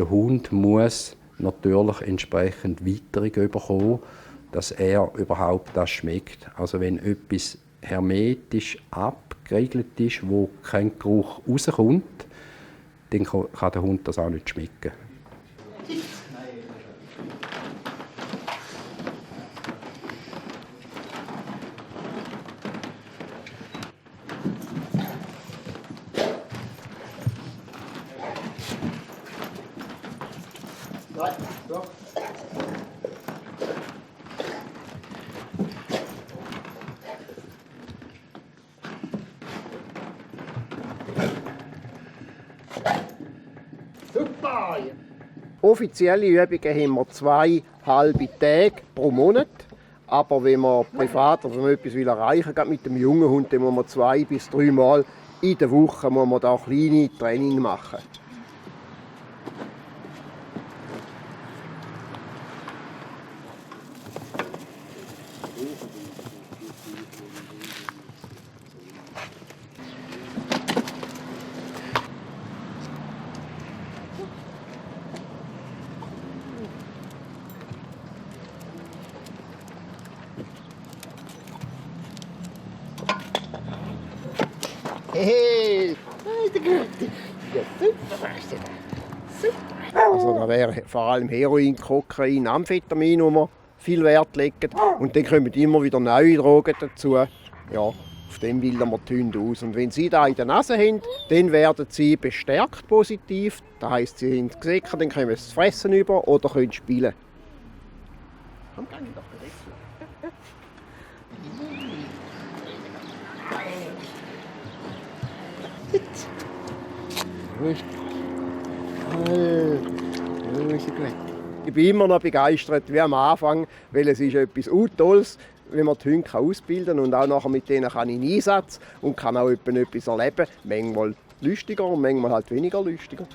der Hund muss natürlich entsprechend Witterung bekommen, dass er überhaupt das schmeckt. Also wenn etwas hermetisch abgeriegelt ist, wo kein Geruch rauskommt, dann kann der Hund das auch nicht schmecken. Super! Offizielle Übungen haben wir 2 halbe Tage pro Monat. Aber wenn man privat oder etwas erreichen will, gerade mit dem jungen Hund, dann muss man 2 bis 3 Mal in der Woche muss man da kleine Training machen. Hey, der Gute. Ja, super machst du das. Super. Also da wäre vor allem Heroin, Kokain, Amphetamin, wo wir viel Wert legen. Und dann kommen immer wieder neue Drogen dazu. Ja, auf dem bilden wir die Hunde aus. Und wenn sie da in der Nase haben, dann werden sie bestärkt positiv. Das heisst, sie sind gesichert, dann können sie fressen über oder können spielen. Komm, geh doch direkt. Ich bin immer noch begeistert wie am Anfang, weil es ist etwas Tolles, wenn man die Hunde ausbilden kann und auch nachher mit denen kann ich in Einsatz und kann auch etwas erleben. Manchmal lustiger und manchmal halt weniger lustiger.